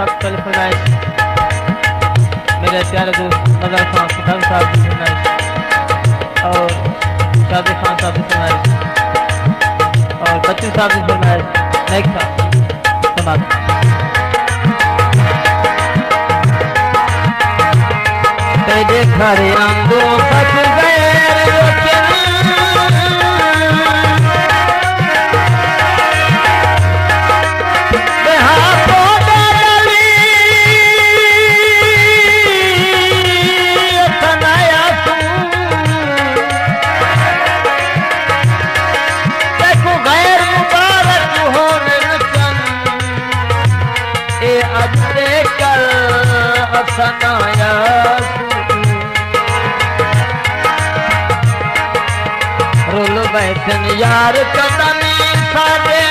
वक्त वाली फरमाइश मेरे प्यारे दोस्त नजर खान सुल्तान साहब की फरमाइश और शादी खान साहब की फरमाइश और बच्चू साहब की फरमाइश नेक साहब समाप्त। तेरे घर आंगो फस गए सनाया रुल बैठन यार कदमी सारे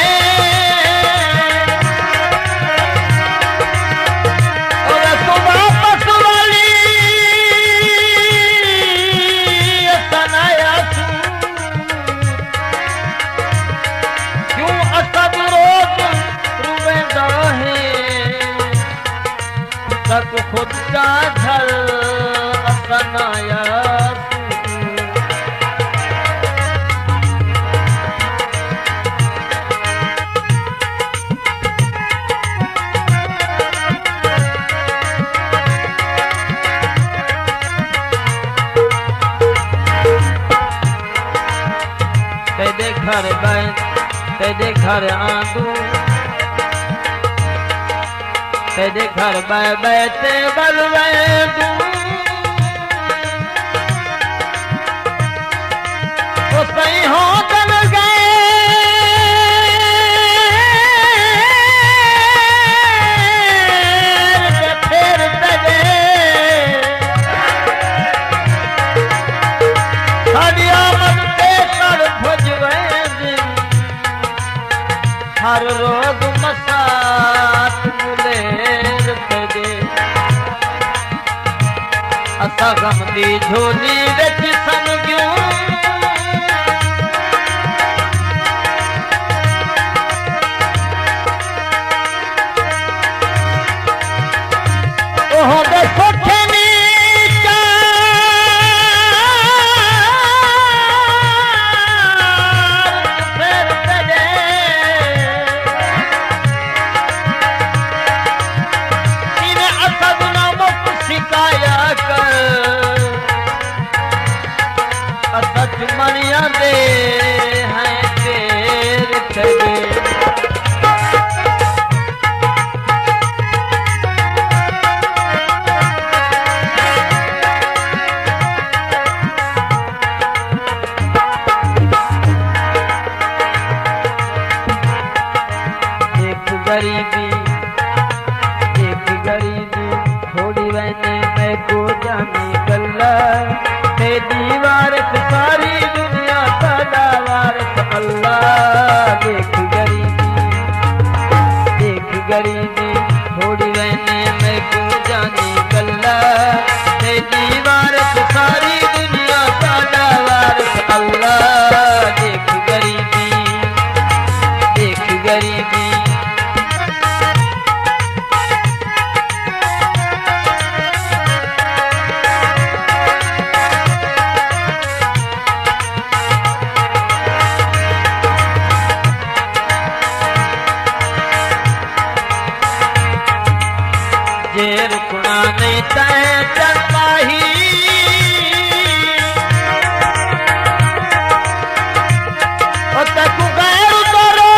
और सुबह पसवाली सनाया क्यों असद रोज रुवेंदा है तक खुद का घर अपनाया तेरे घर गए तेरे घर आंदू तेरे घर बैठे बलवे तो सही हो चल गए फिर तेरे साड़ी आमद पे कर भुजवे दिन हर रोज मसात असा गम दी झोली विच समझूं ओह दे सोखे नी फिर तेरे इन्हें असद ना मुख सिखाया सच मनिया दे हैं तेरे तेरे एक गरीबी थोड़ी बहने मैं को जाने गल्ला दीवार सारी दुनिया का वारस अल्लाह देख गरीबी थोड़ी रहने में क्यों जाने गल्ला दीवार सारी दुनिया का वारस अल्लाह देख गरीबी जे रुकना नहीं तय चल पाही और तक गैर करो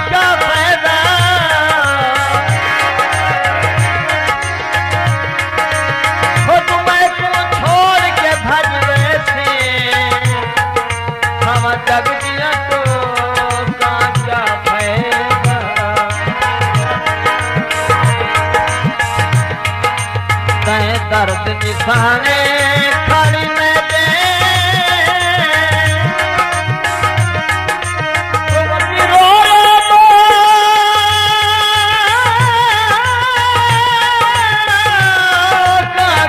क्या फायदा हो तुम्हें को छोड़ के भज वैसे हम जग दिया तो दर्द निशाने खड़ी में दे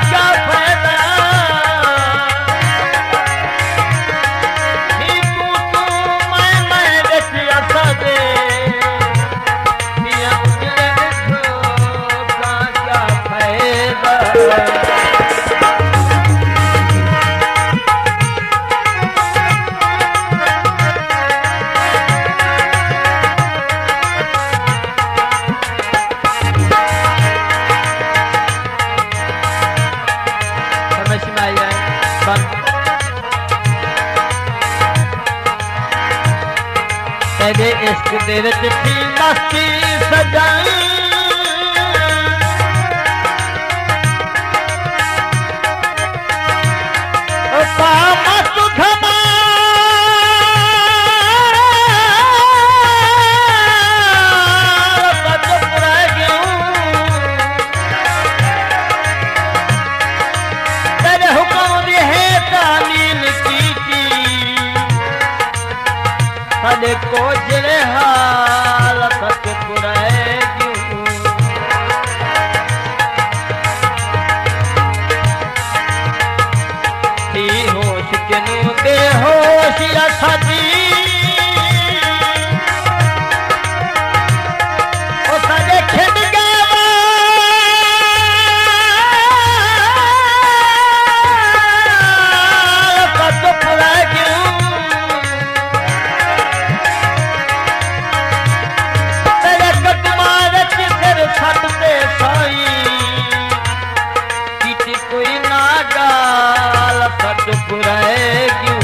क्या फायदा तू तेरे इश्क दे विच थी मस्ती सजाई को जड़े हालत पुराए थी होश किनू बेहोश सजी साडे खिंड गया कद पुराए क्यों छटते साई कीटी कोई ना गाल सट पुराए क्यों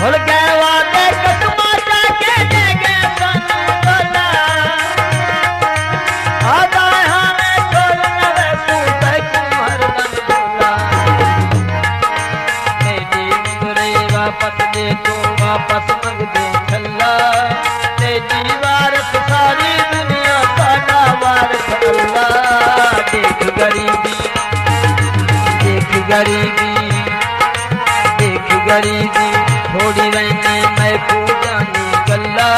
भूल गए वादे कसमा जाके दे गए वापस दे तू वापस मंग दे छल्ला तेरी वारस सारी दुनिया साडा वारस अल्लाह देख गरीबी थोड़ी रहने मैं को जानी गल्ला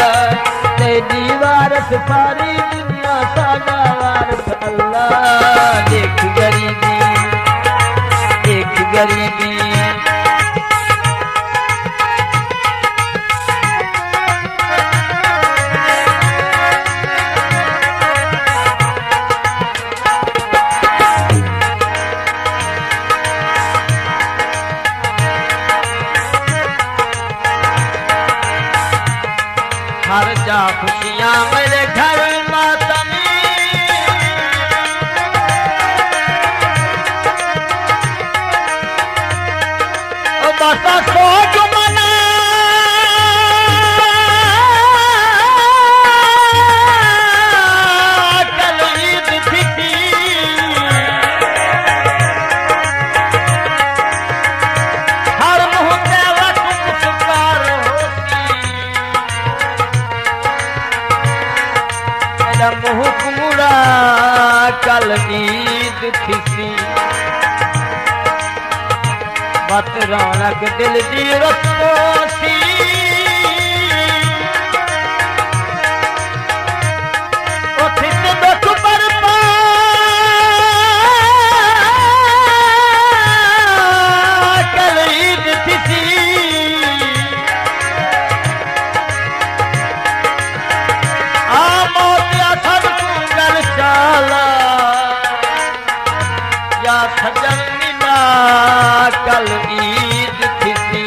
तेरी वारस सारी दुनिया साडा वारस अल्लाह देख गरीबी हर जा खुशियां मेरे घर मातमी बसा सोच मना कल ईद थी हर मुँह पे वक्त पुकार मुँह कुमुड़ा कल ईद थी बत रौनक दिल दी रस्तो सी दुख पर कल ईद थी या सजन मिला कल ईद थी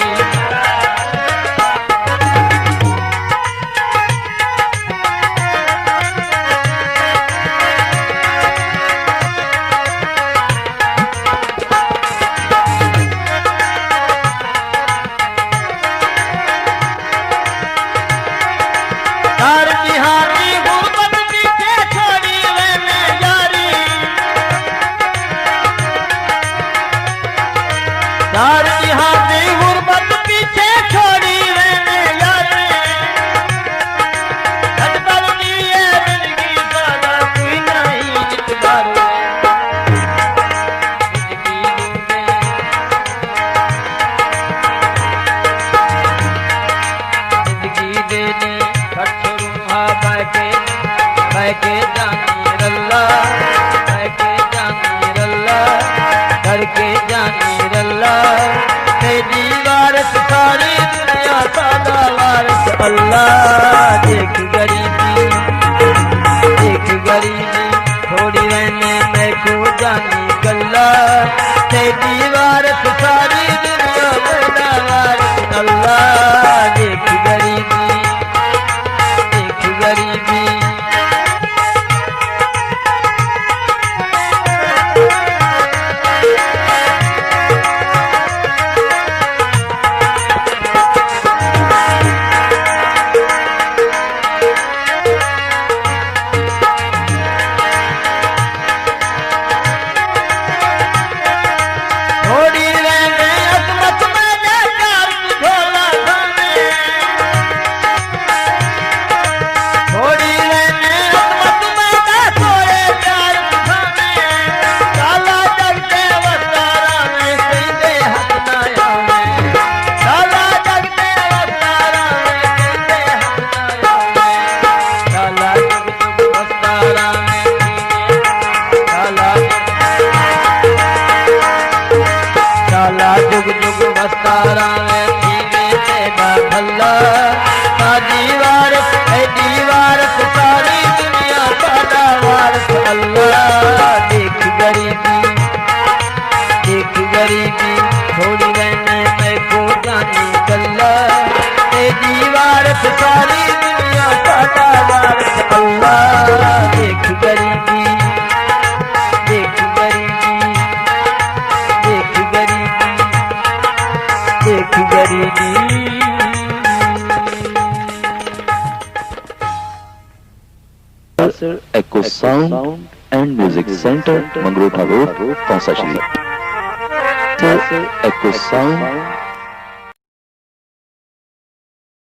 गुरबत पीछे छोड़ी मैंने यारे झटपट लिए जिंदगी सादा कोई नहीं इतबार जिंदगी देने कठरूहा बैके जानी रल्ला बैके जानी रल्ला करके जानी रल्ला तेरी वारस सारी दुनिया सादा वारस अल्लाह देख गरीबी थोड़ी रहने मैं को जानी गल्ला तेरी वारस सारी दुनिया सादा वारस अल्लाह देख गरीबी सुगरी दी। Echo Sound and Music Center, Mangrotha Road, Kansashri. Echo Sound